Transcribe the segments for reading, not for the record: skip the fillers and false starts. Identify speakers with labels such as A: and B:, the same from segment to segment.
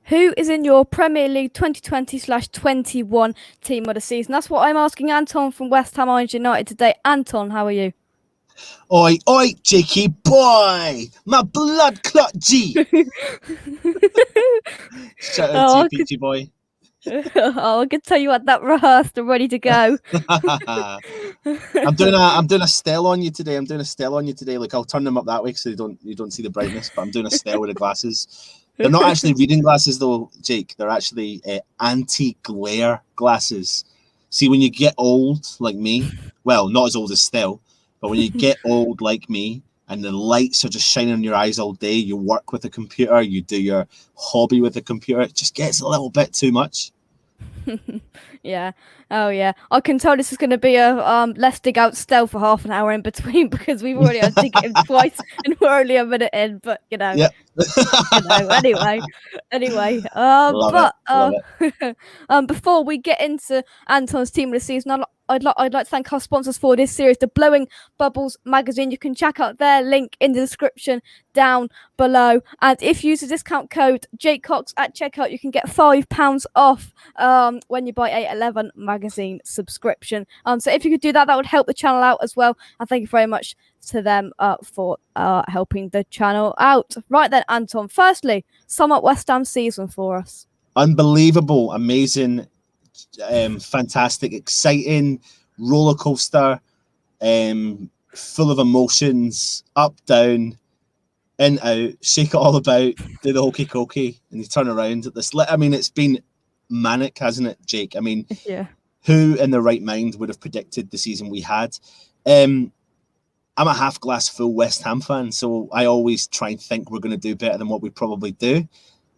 A: Who is in your Premier League 2020/21 team of the season? That's what I'm asking Anton from West Ham United today. Anton, how are you?
B: Oi, oi, Jakey boy! My blood clot G! Shout out to you, Peachy boy.
A: I can tell you what, that rehearsed and ready to go.
B: I'm doing a stell on you today. Like, I'll turn them up that way so you don't see the brightness. But I'm doing a stell with the glasses. They're not actually reading glasses though, Jake. They're actually anti-glare glasses. See, when you get old like me, well, not as old as Stell, but when you get old like me and the lights are just shining on your eyes all day, you work with a computer, you do your hobby with a computer, it just gets a little bit too much.
A: Yeah. Oh yeah. I can tell this is going to be a let's dig out Stell for half an hour in between because we've already had to dig him twice and we're only a minute in. But
B: Yeah.
A: Anyway.
B: Love
A: it. Before we get into Anton's team of the season, I'd like to thank our sponsors for this series, the Blowing Bubbles magazine. You can check out their link in the description down below. And if you use the discount code JCox at checkout, you can get £5 off when you buy a 11 magazine subscription. So if you could do that, that would help the channel out as well. And thank you very much to them for helping the channel out. Right then, Anton, firstly, sum up West Ham season for us.
B: Unbelievable, amazing, fantastic, exciting, roller coaster, full of emotions, up, down, in, out, shake it all about, do the hokey cokey, and you turn around at this. I mean, it's been manic, hasn't it, Jake? I mean,
A: yeah.
B: Who in their right mind would have predicted the season we had? I'm a half glass full West Ham fan, so I always try and think we're going to do better than what we probably do.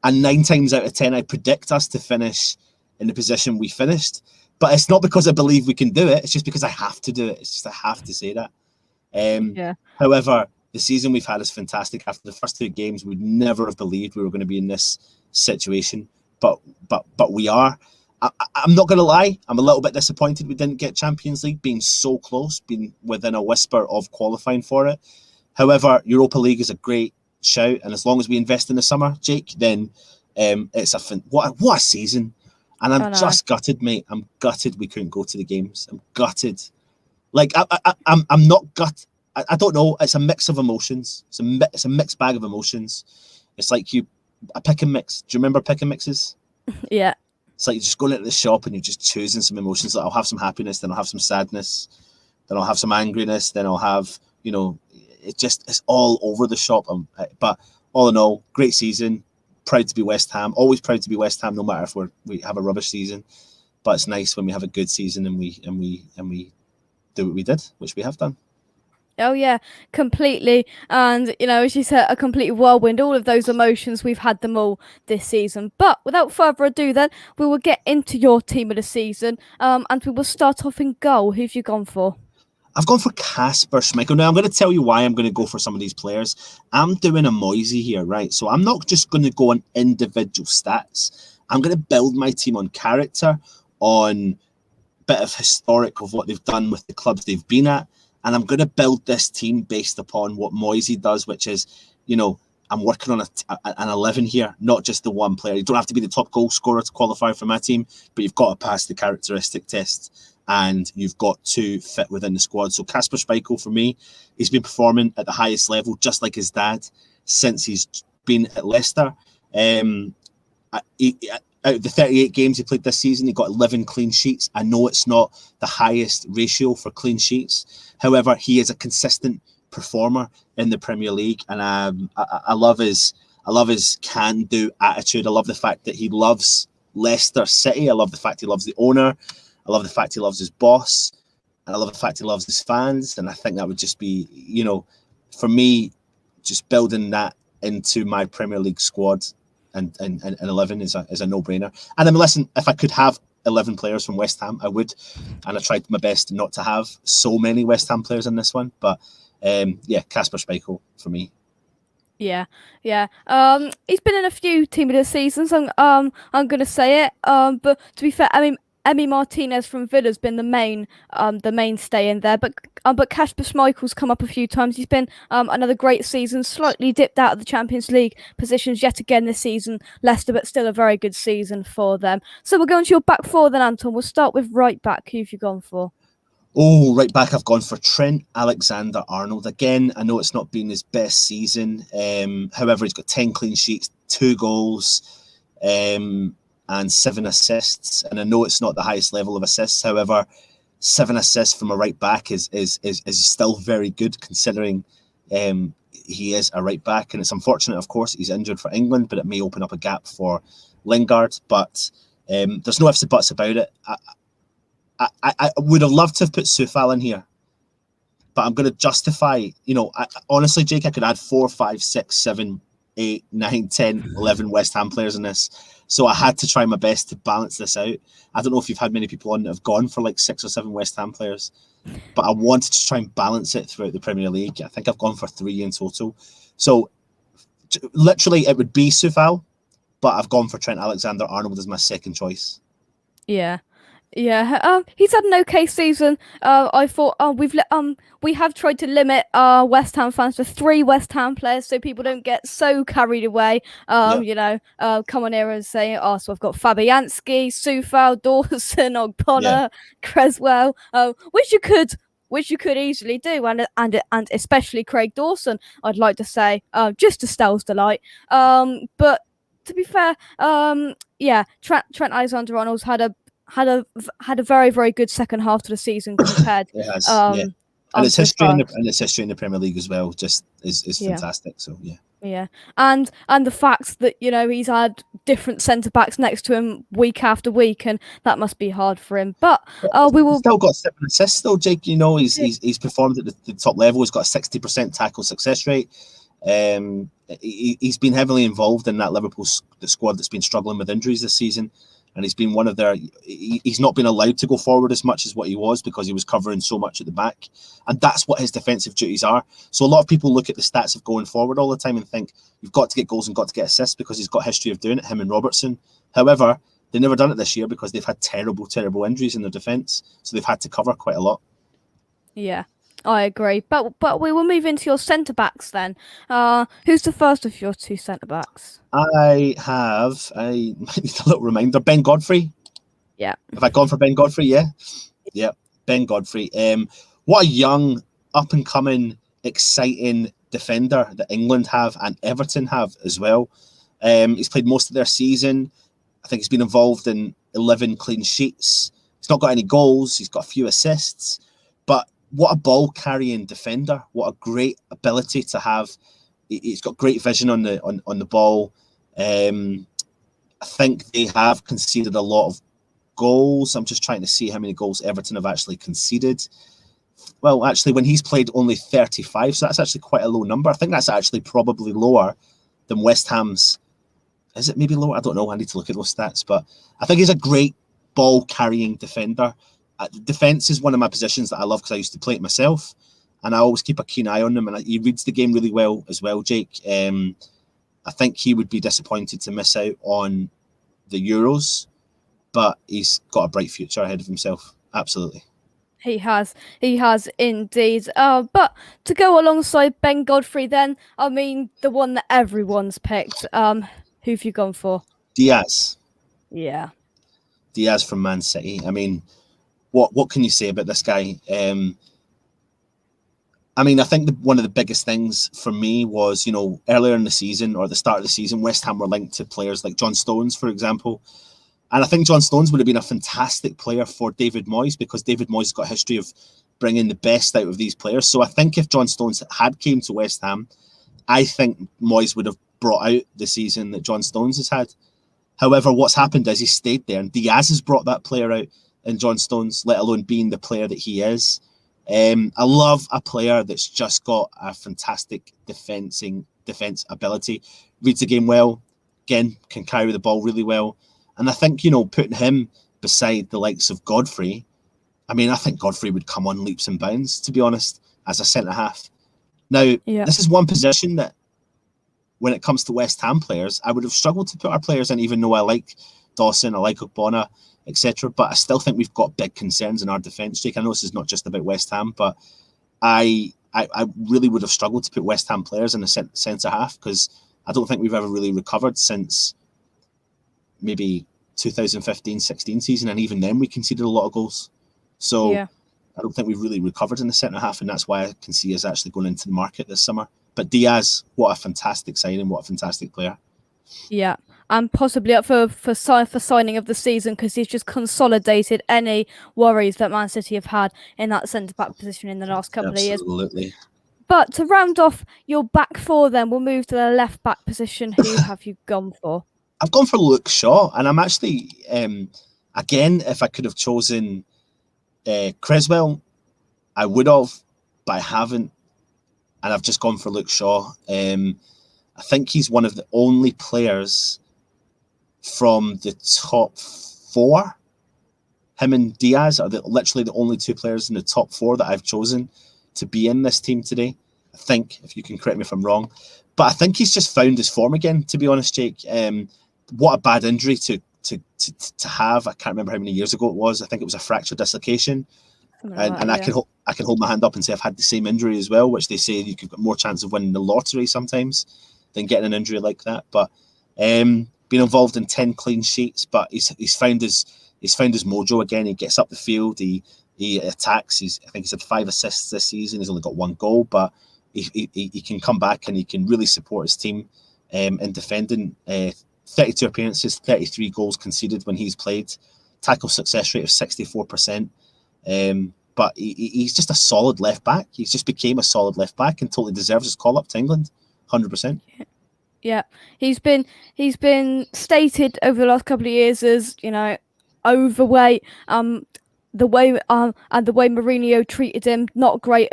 B: And 9 times out of 10, I predict us to finish in the position we finished. But it's not because I believe we can do it. It's just because I have to do it. It's just I have to say that. However, the season we've had is fantastic. After the first 2 games, we'd never have believed we were going to be in this situation. But we are. I'm not going to lie. I'm a little bit disappointed we didn't get Champions League, being so close, being within a whisper of qualifying for it. However, Europa League is a great shout, and as long as we invest in the summer, Jake, then it's what a season. And I'm just gutted, mate. I'm gutted we couldn't go to the games. I'm gutted. Like I'm not gutted. I don't know. It's a mix of emotions. It's a mixed bag of emotions. It's like a pick and mix. Do you remember pick and mixes?
A: Yeah.
B: It's like you're just going into the shop and you're just choosing some emotions. Like I'll have some happiness, then I'll have some sadness, then I'll have some angriness, then I'll have, it's all over the shop. But all in all, great season. Proud to be West Ham. Always proud to be West Ham, no matter if we have a rubbish season. But it's nice when we have a good season and we do what we did, which we have done.
A: Oh yeah, completely. And as you said, a complete whirlwind. All of those emotions, we've had them all this season. But without further ado, then we will get into your team of the season. And we will start off in goal. Who've you gone for?
B: I've gone for Kasper Schmeichel. Now I'm going to tell you why I'm going to go for some of these players. I'm doing a Moyes here, right? So I'm not just going to go on individual stats. I'm going to build my team on character, on bit of historic of what they've done with the clubs they've been at. And I'm going to build this team based upon what Moyes does, which is, I'm working on an 11 here, not just the one player. You don't have to be the top goal scorer to qualify for my team, but you've got to pass the characteristic test and you've got to fit within the squad. So Kasper Schmeichel, for me, he's been performing at the highest level, just like his dad, since he's been at Leicester. Out of the 38 games he played this season, he got 11 clean sheets. I know it's not the highest ratio for clean sheets. However, he is a consistent performer in the Premier League, and I love his can-do attitude. I love the fact that he loves Leicester City. I love the fact he loves the owner. I love the fact he loves his boss, and I love the fact he loves his fans. And I think that would just be, for me, just building that into my Premier League squad. And 11 is a no-brainer. And then listen, if I could have 11 players from West Ham, I would. And I tried my best not to have so many West Ham players in this one. But Kasper Schmeichel for me.
A: Yeah. He's been in a few team of the seasons. I'm going to say it. But to be fair, I mean, Emi Martinez from Villa's been the mainstay in there, but Kasper Schmeichel's come up a few times. He's been another great season. Slightly dipped out of the Champions League positions yet again this season, Leicester, but still a very good season for them. So we're going to your back four then, Anton. We'll start with right back. Who have you gone for?
B: Oh, right back, I've gone for Trent Alexander-Arnold. Again, I know it's not been his best season. However, he's got 10 clean sheets, 2 goals, and 7 assists. And I know it's not the highest level of assists. However, 7 assists from a right back is still very good, considering he is a right back. And it's unfortunate, of course, he's injured for England, but it may open up a gap for Lingard. But there's no ifs and buts about it. I would have loved to have put Soucek in here, but I'm going to justify, honestly, Jake, I could add 4, 5, 6, 7, 8, 9, 10, 11 West Ham players in this. So I had to try my best to balance this out. I don't know if you've had many people on that have gone for like 6 or 7 West Ham players, but I wanted to try and balance it throughout the Premier League. I think I've gone for 3 in total. So literally it would be Soucek, but I've gone for Trent Alexander-Arnold as my second choice.
A: Yeah. Yeah, he's had an okay season. I thought we have tried to limit West Ham fans to 3 West Ham players, so people don't get so carried away. Come on here and say, oh, so I've got Fabianski, Soucek, Dawson, Ogbonna, Creswell, which you could easily do, and especially Craig Dawson. I'd like to say, just a Stell's delight. But to be fair, Trent Alexander-Arnold's had a very, very good second half to the season compared.
B: It has, and its history in the Premier League as well just is fantastic. So
A: and the fact that he's had different centre backs next to him week after week, and that must be hard for him. But we will
B: he's still got 7 assists though, Jake. He's performed at the top level. He's got a 60% tackle success rate. He's been heavily involved in that Liverpool squad that's been struggling with injuries this season. And he's been one of their. He's not been allowed to go forward as much as what he was because he was covering so much at the back, and that's what his defensive duties are. So a lot of people look at the stats of going forward all the time and think you've got to get goals and got to get assists because he's got history of doing it. Him and Robertson. However, they've never done it this year because they've had terrible injuries in their defence, so they've had to cover quite a lot.
A: Yeah, I agree. But we will move into your centre backs then. Who's the first of your 2 centre backs?
B: I might need a little reminder. Ben Godfrey.
A: Yeah.
B: Have I gone for Ben Godfrey? Yeah. Ben Godfrey. What a young, up and coming, exciting defender that England have and Everton have as well. He's played most of their season. I think he's been involved in 11 clean sheets. He's not got any goals. He's got a few assists. But what a ball carrying defender! What a great ability to have. He's got great vision on the ball. I think they have conceded a lot of goals. I'm just trying to see how many goals Everton have actually conceded. Well, actually, when he's played, only 35, so that's actually quite a low number. I think that's actually probably lower than West Ham's. Is it maybe lower? I don't know. I need to look at those stats, but I think he's a great ball-carrying defender. Defence is one of my positions that I love because I used to play it myself. And I always keep a keen eye on him, and he reads the game really well as well, Jake. I think he would be disappointed to miss out on the Euros, but he's got a bright future ahead of himself. Absolutely.
A: He has indeed. But to go alongside Ben Godfrey then, I mean, the one that everyone's picked. Who have you gone for?
B: Dias.
A: Yeah.
B: Dias from Man City. I mean, what can you say about this guy? I think one of the biggest things for me was, earlier in the season or the start of the season, West Ham were linked to players like John Stones, for example. And I think John Stones would have been a fantastic player for David Moyes because David Moyes has got a history of bringing the best out of these players. So I think if John Stones had came to West Ham, I think Moyes would have brought out the season that John Stones has had. However, what's happened is he stayed there, and Dias has brought that player out in John Stones, let alone being the player that he is. I love a player that's just got a fantastic defense ability, reads the game well, again, can carry the ball really well. And I think, putting him beside the likes of Godfrey, I think Godfrey would come on leaps and bounds, to be honest, as a centre-half. Now, This is one position that, when it comes to West Ham players, I would have struggled to put our players in, even though I like Dawson, I like Ogbonna. etc. But I still think we've got big concerns in our defence, Jake. I know this is not just about West Ham, but I really would have struggled to put West Ham players in the centre half, because I don't think we've ever really recovered since maybe 2015-16 season, and even then we conceded a lot of goals. So I don't think we've really recovered in the centre half, and that's why I can see us actually going into the market this summer. But Dias, what a fantastic signing, what a fantastic player.
A: Yeah, and possibly up for signing of the season, because he's just consolidated any worries that Man City have had in that centre-back position in the last couple of years.
B: Absolutely.
A: But to round off your back four, then we'll move to the left-back position. Who have you gone for?
B: I've gone for Luke Shaw, and I'm actually, again, if I could have chosen Creswell, I would have, but I haven't, and I've just gone for Luke Shaw. I think he's one of the only players from the top four. Him and Diaz are literally the only two players in the top four that I've chosen to be in this team today. I think, if you can correct me if I'm wrong, but I think he's just found his form again, to be honest, Jake. What a bad injury to have. I can't remember how many years ago it was. I think it was a fracture dislocation. I can hold my hand up and say I've had the same injury as well, which they say you've got more chance of winning the lottery sometimes than getting an injury like that. But been involved in 10 clean sheets, but he's found his mojo again. He gets up the field, he attacks. I think he's had 5 assists this season. He's only got 1 goal, but he can come back and he can really support his team in defending. 32 appearances, 33 goals conceded when he's played. Tackle success rate of 64%. But he's just a solid left back. He's just became a solid left back and totally deserves his call up to England, 100%.
A: Yeah, he's been stated over the last couple of years as, you know, overweight. The way Mourinho treated him, not great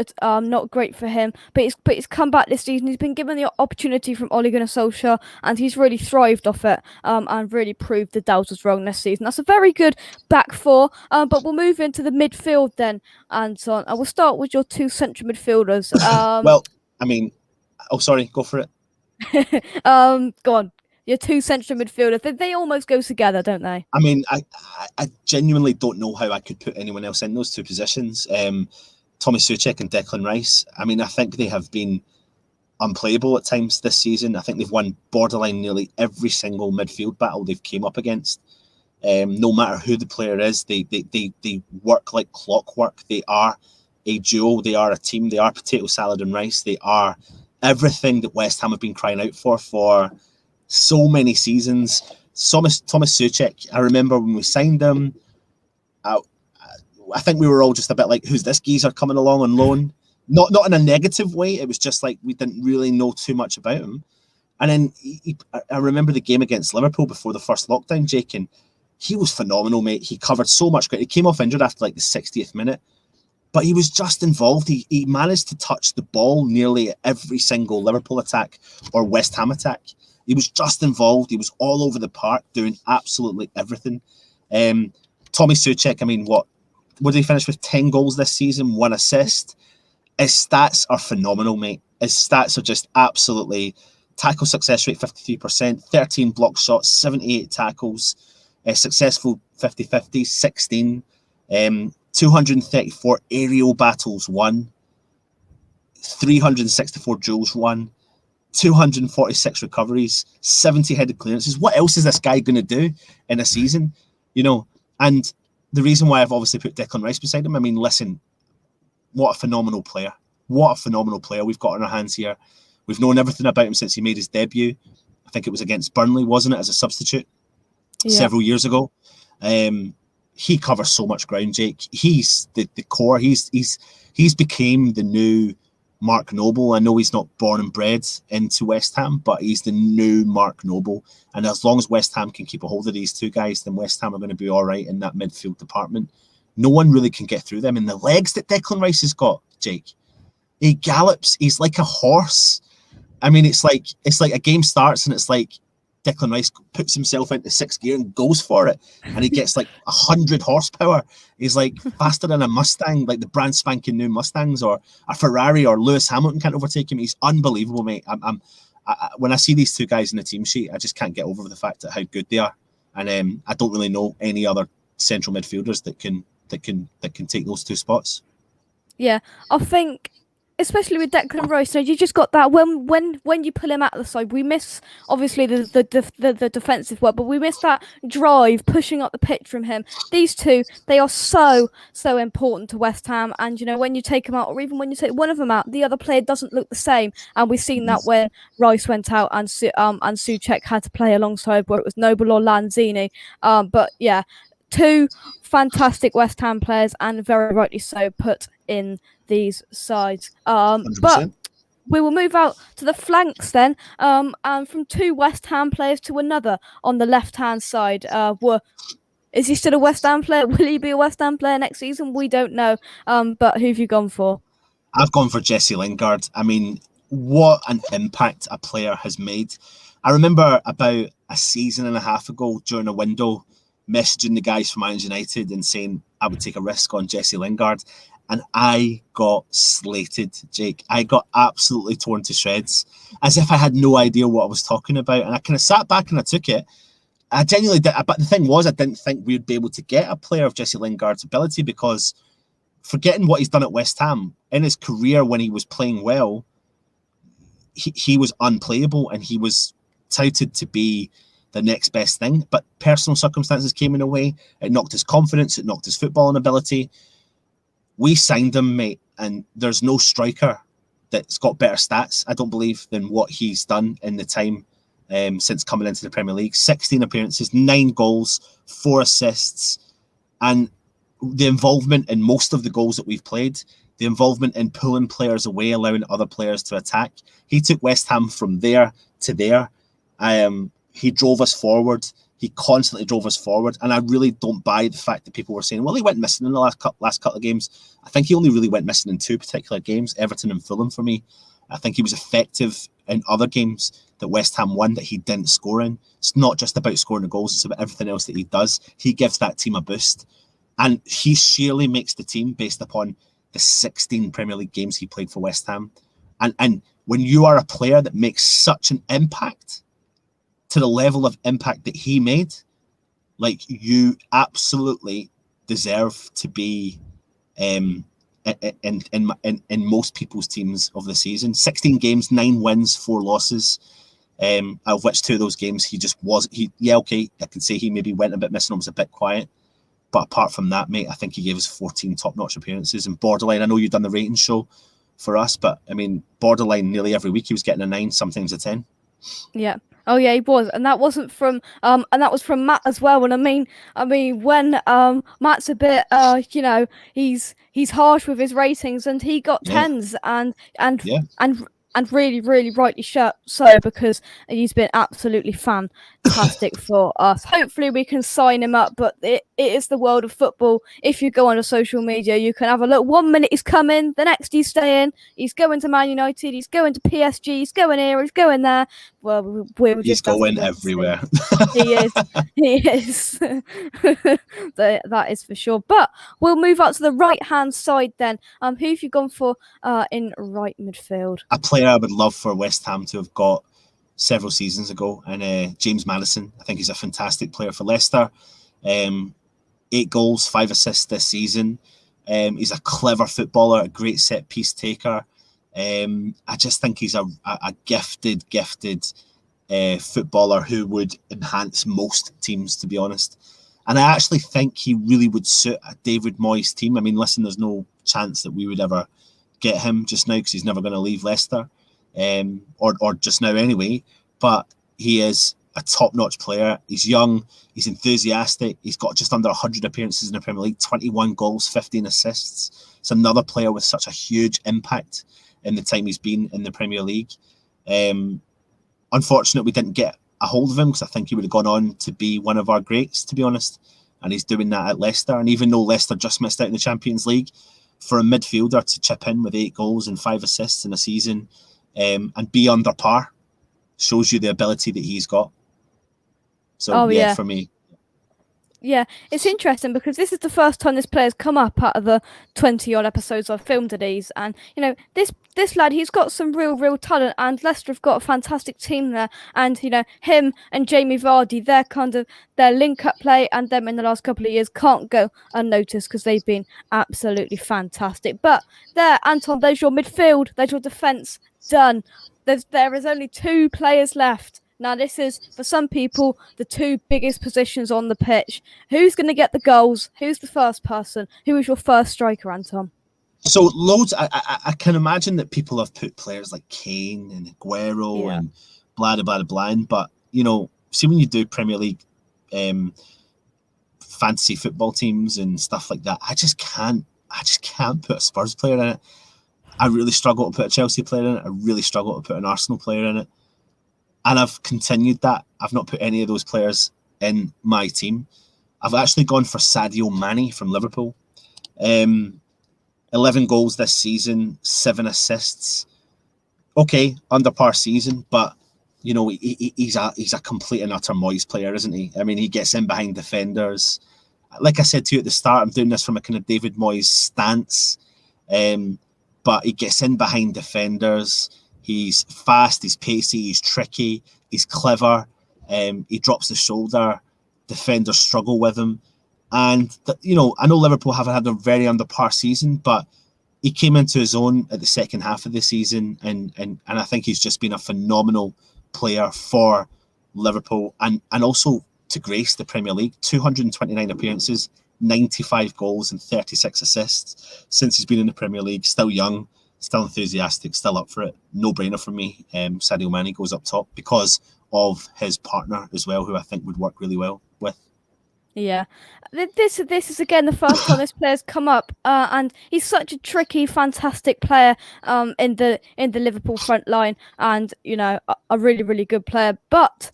A: for him. But he's come back this season. He's been given the opportunity from Ole Gunnar Solskjaer, and he's really thrived off it. And really proved the doubters wrong this season. That's a very good back four. But we'll move into the midfield then, Anton. And we'll start with your 2 central midfielders.
B: Well, I mean, sorry, go for it.
A: Go on. Your 2 central midfielders, they almost go together, don't they?
B: I mean, I genuinely don't know how I could put anyone else in those 2 positions. Tomas Soucek and Declan Rice. I mean, I think they have been unplayable at times this season. I think they've won borderline nearly every single midfield battle they've came up against. No matter who the player is, they work like clockwork. They are a duo. They are a team. They are potato salad and rice. They are everything that West Ham have been crying out for so many seasons. Tomas Soucek, I remember when we signed him, I think we were all just a bit like, who's this geezer coming along on loan? Not in a negative way. It was just like we didn't really know too much about him. And then I remember the game against Liverpool before the first lockdown, Jake, and he was phenomenal, mate. He covered so much ground. He came off injured after like the 60th minute, but he was just involved. He managed to touch the ball nearly every single Liverpool attack or West Ham attack. He was just involved. He was all over the park doing absolutely everything. Tomas Soucek, I mean, what did he finish with? 10 goals this season, 1 assist. His stats are phenomenal, mate. His stats are just absolutely... Tackle success rate 53%, 13 block shots, 78 tackles, successful 50-50, 16, 234 aerial battles won, 364 duels won, 246 recoveries, 70 headed clearances. What else is this guy going to do in a season? You know, and the reason why I've obviously put Declan Rice beside him, I mean, listen, what a phenomenal player. What a phenomenal player we've got on our hands here. We've known everything about him since he made his debut. I think it was against Burnley, wasn't it, as a substitute several years ago. He covers so much ground, Jake. He's the core. He's became the new Mark Noble. I know he's not born and bred into West Ham, but he's the new Mark Noble. And as long as West Ham can keep a hold of these 2 guys, then West Ham are going to be all right in that midfield department. No one really can get through them. And the legs that Declan Rice has got, Jake, he gallops. He's like a horse. I mean, it's like a game starts and it's like Declan Rice puts himself into 6th gear and goes for it, and he gets like 100 horsepower. He's like faster than a Mustang, like the brand spanking new Mustangs, or a Ferrari, or Lewis Hamilton can't overtake him. He's unbelievable, mate. When I see these 2 guys in the team sheet, I just can't get over the fact that how good they are, and I don't really know any other central midfielders that can take those two spots.
A: Yeah, I think especially with Declan Rice, you just got that when you pull him out of the side, we miss obviously the defensive work, but we miss that drive pushing up the pitch from him. These two, they are so important to West Ham, and when you take them out, or even when you take one of them out, the other player doesn't look the same, and we've seen that when Rice went out and Soucek had to play alongside, where it was Noble or Lanzini. But yeah, two fantastic West Ham players, and very rightly so, put in these sides. But we will move out to the flanks then, and from two West Ham players to another on the left-hand side. Is he still a West Ham player? Will he be a West Ham player next season? We don't know. But who have you gone for?
B: I've gone for Jesse Lingard. I mean, what an impact a player has made. I remember about a season and a half ago during a window messaging the guys from Man United and saying I would take a risk on Jesse Lingard. And I got slated, Jake. I got absolutely torn to shreds, as if I had no idea what I was talking about. And I kind of sat back and I took it. I genuinely did. But the thing was, I didn't think we'd be able to get a player of Jesse Lingard's ability, because forgetting what he's done at West Ham, in his career when he was playing well, he was unplayable and he was touted to be the next best thing. But personal circumstances came in a way. It knocked his confidence. It knocked his footballing ability. We signed him, mate, and there's no striker that's got better stats, I don't believe, than what he's done in the time since coming into the Premier League. 16 appearances, 9 goals, 4 assists, and the involvement in most of the goals that we've played, the involvement in pulling players away, allowing other players to attack. He took West Ham from there to there. He drove us forward. He constantly drove us forward, and I really don't buy the fact that people were saying, well, he went missing in the last couple of games. I think he only really went missing in 2 particular games, Everton and Fulham for me. I think he was effective in other games that West Ham won that he didn't score in. It's not just about scoring the goals, it's about everything else that he does. He gives that team a boost, and he sheerly makes the team based upon the 16 Premier League games he played for West Ham. And when you are a player that makes such an impact, to the level of impact that he made, like, you absolutely deserve to be in most people's teams of the season. 16 games, 9 wins, 4 losses, out of which 2 of those games he just was. I can say he maybe went a bit missing and was a bit quiet. But apart from that, mate, I think he gave us 14 top-notch appearances. And borderline, I know you've done the rating show for us, but I mean, borderline nearly every week he was getting a 9, sometimes a 10.
A: Yeah. Oh yeah, he was, and that wasn't from and that was from Matt as well. And I mean when Matt's a bit he's harsh with his ratings, and he got 10s and really rightly so, because he's been absolutely fantastic for us. Hopefully we can sign him up, but it is the world of football. If you go on social media, you can have a look. 1 minute he's coming, the next he's staying, he's going to Man United, he's going to PSG, he's going here, he's going there. Well,
B: he's going everywhere.
A: He is. That is for sure. But we'll move up to the right-hand side then. Who have you gone for in right midfield?
B: A player I would love for West Ham to have got several seasons ago, and James Maddison. I think he's a fantastic player for Leicester. 8 goals, 5 assists this season. He's a clever footballer, a great set-piece taker. I just think he's a gifted footballer who would enhance most teams, to be honest. And I actually think he really would suit a David Moyes team. I mean, listen, there's no chance that we would ever get him just now because he's never going to leave Leicester, or just now anyway. But he is a top-notch player. He's young, he's enthusiastic. He's got just under 100 appearances in the Premier League, 21 goals, 15 assists. It's another player with such a huge impact in the time he's been in the Premier League. Unfortunate we didn't get a hold of him, because I think he would have gone on to be one of our greats, to be honest. And he's doing that at Leicester. And even though Leicester just missed out in the Champions League, for a midfielder to chip in with 8 goals and 5 assists in a season, and be under par, shows you the ability that he's got. So for me.
A: Yeah, it's interesting because this is the first time this player's come up out of the 20-odd episodes I've filmed of these. And, this lad, he's got some real talent, and Leicester have got a fantastic team there. And, him and Jamie Vardy, their link-up play and them in the last couple of years can't go unnoticed because they've been absolutely fantastic. But there, Anton, there's your midfield, there's your defence, done. There is only 2 players left. Now, this is, for some people, the 2 biggest positions on the pitch. Who's going to get the goals? Who's the first person? Who is your first striker, Anton?
B: So loads. I can imagine that people have put players like Kane and Aguero and blah blah blah. But see, when you do Premier League fantasy football teams and stuff like that, I just can't put a Spurs player in it. I really struggle to put a Chelsea player in it. I really struggle to put an Arsenal player in it. And I've continued that. I've not put any of those players in my team. I've actually gone for Sadio Mane from Liverpool. 11 goals this season, 7 assists. Okay, under par season, but he's a complete and utter Moyes player, isn't he? I mean, he gets in behind defenders. Like I said to you at the start, I'm doing this from a kind of David Moyes stance. But he gets in behind defenders. He's fast, he's pacey, he's tricky, he's clever. He drops the shoulder. Defenders struggle with him. And, I know Liverpool haven't had a very under par season, but he came into his own at the second half of the season. And I think he's just been a phenomenal player for Liverpool and also to grace the Premier League. 229 appearances, 95 goals and 36 assists since he's been in the Premier League. Still young. Still enthusiastic, still up for it. No brainer for me. Sadio Mane goes up top because of his partner as well, who I think would work really well with.
A: Yeah, this is again the first time this player's come up, and he's such a tricky, fantastic player in the Liverpool front line, and a really good player. But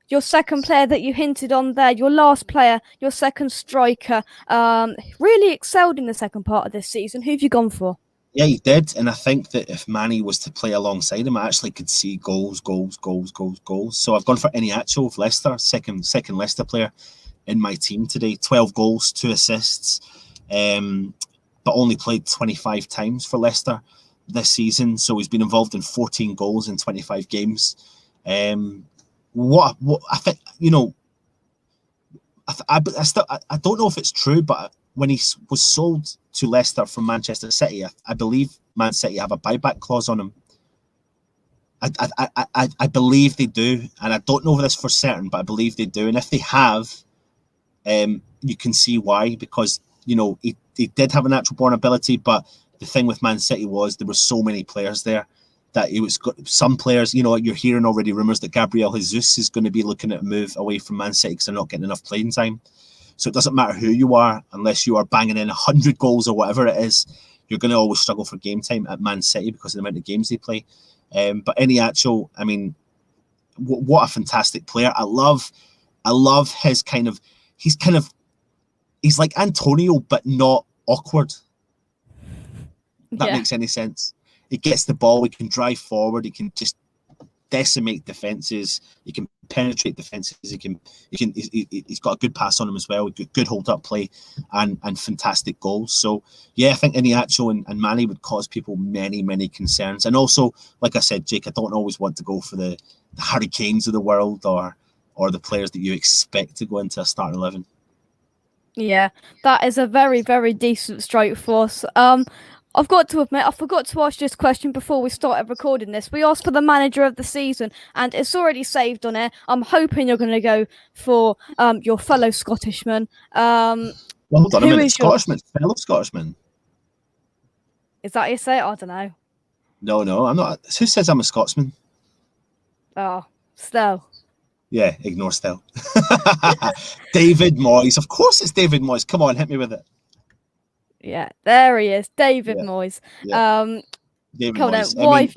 A: your second player that you hinted on there, your last player, your second striker, really excelled in the second part of this season. Who have you gone for?
B: Yeah, he did, and I think that if Manny was to play alongside him, I actually could see goals. So I've gone for Iheanacho of Leicester, second Leicester player in my team today. 12 goals, 2 assists, but only played 25 times for Leicester this season. So he's been involved in 14 goals in 25 games. What I think, I don't know if it's true, but when he was sold to Leicester from Manchester City, I believe Man City have a buyback clause on him. I believe they do, and I don't know this for certain, but I believe they do. And if they have, you can see why, because he did have a natural born ability, but the thing with Man City was there were so many players there that it was some players. You're hearing already rumours that Gabriel Jesus is going to be looking at a move away from Man City because they're not getting enough playing time. So it doesn't matter who you are, unless you are banging in 100 goals or whatever it is, you're going to always struggle for game time at Man City because of the amount of games they play. But Iheanacho, I mean, what a fantastic player. I love his he's like Antonio, but not awkward. If that makes any sense. He gets the ball, he can drive forward, he can just decimate defenses, he can penetrate defenses, he's got a good pass on him as well, good hold up play and fantastic goals. So yeah, I think Iheanacho and Mane would cause people many concerns. And also, like I said, Jake, I don't always want to go for the Harry Kanes of the world or the players that you expect to go into a starting 11.
A: Yeah, that is a very decent strike force. I've got to admit, I forgot to ask this question before we started recording this. We asked for the manager of the season, and it's already saved on it. I'm hoping you're going to go for your fellow Scottishman.
B: Well, hold on a minute, Scottishman, fellow Scottishman.
A: Is that how you say it? I don't know.
B: No, I'm not. Who says I'm a Scotsman?
A: Oh, Stell.
B: Yeah, ignore Stell. David Moyes. Of course it's David Moyes. Come on, hit me with it.
A: Yeah, there he is, David Moyes.
B: Yeah. David Moyes.
A: Why?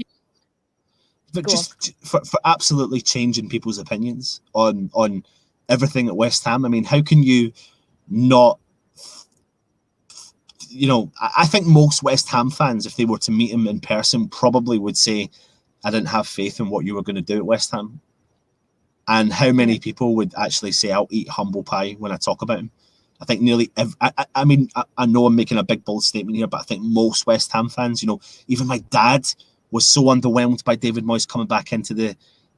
B: But just for absolutely changing people's opinions on everything at West Ham. I mean, how can you not? I think most West Ham fans, if they were to meet him in person, probably would say, "I didn't have faith in what you were going to do at West Ham." And how many people would actually say, "I'll eat humble pie" when I talk about him? I think nearly I mean, I know I'm making a big bold statement here, but I think most West Ham fans, you know, even my dad was so underwhelmed by David Moyes coming back into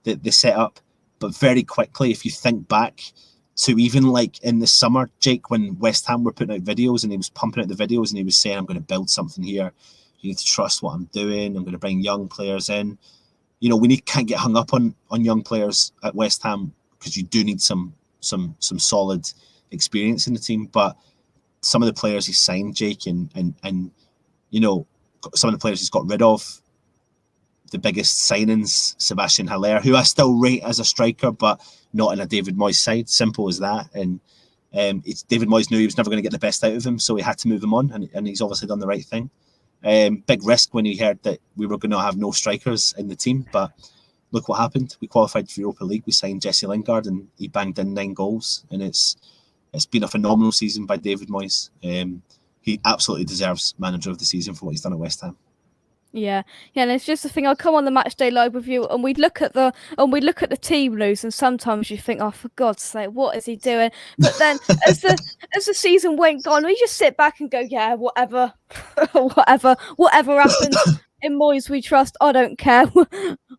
B: the setup. But very quickly, if you think back to even like in the summer, Jake, when West Ham were putting out videos and he was pumping out the videos and he was saying, I'm going to build something here. You need to trust what I'm doing. I'm going to bring young players in. You know, can't get hung up on young players at West Ham because you do need some solid experience in the team. But some of the players he signed, Jake, and you know, some of the players he's got rid of, the biggest signings, Sebastian Haller, who I still rate as a striker, but not in a David Moyes side. Simple as that. And David Moyes knew he was never going to get the best out of him, so he had to move him on, and he's obviously done the right thing. Big risk when he heard that we were going to have no strikers in the team, but look what happened. We qualified for Europa League. We signed Jesse Lingard, and he banged in 9 goals, and it's been a phenomenal season by David Moyes. He absolutely deserves manager of the season for what he's done at West Ham.
A: Yeah, and it's just the thing. I'll come on the match day live with you, and we'd look at the team lose, and sometimes you think, oh, for God's sake, what is he doing? But then as the season went on, we just sit back and go, yeah, whatever, whatever happens. In Moyes we trust. I don't care.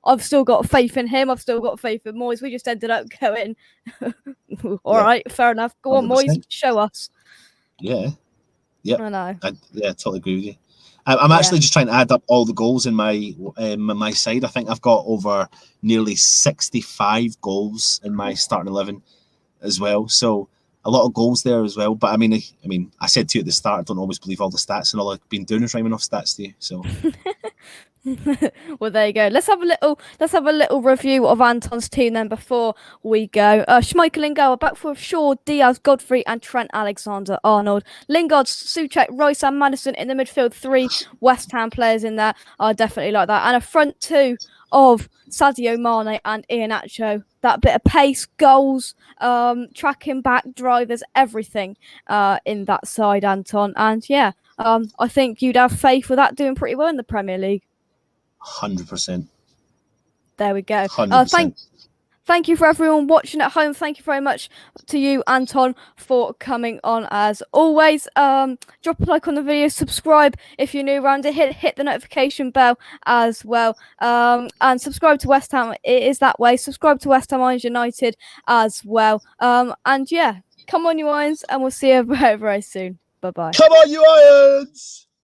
A: I've still got faith in him. I've still got faith in Moyes. We just ended up going, all right, fair enough. Go 100%. On, Moyes, show us.
B: Yeah. Yep.
A: I know.
B: I totally agree with you. I'm actually just trying to add up all the goals in my side. I think I've got over nearly 65 goals in my starting 11 as well. So a lot of goals there as well. But I mean, I said to you at the start, I don't always believe all the stats, and all I've been doing is rhyming off stats to you. So.
A: Well, there you go. Let's have a little review of Anton's team then before we go. Schmeichel and Gower back for Shaw, Dias, Godfrey, and Trent Alexander-Arnold. Lingard, Soucek, Rice, and Maddison in the midfield. 3 West Ham players in there. I definitely like that. And a front 2 of Sadio Mane and Iheanacho. That bit of pace, goals, tracking back, drivers, everything in that side, Anton. And yeah, I think you'd have faith with that doing pretty well in the Premier League.
B: 100%.
A: There we go.
B: 100%.
A: Thank you for everyone watching at home. Thank you very much to you, Anton, for coming on as always. Drop a like on the video, subscribe if you're new around it, hit the notification bell as well. And subscribe to West Ham. It is that way. Subscribe to West Ham United as well. And yeah, come on, you Irons, and we'll see you very, very soon. Bye-bye.
B: Come on, you Irons!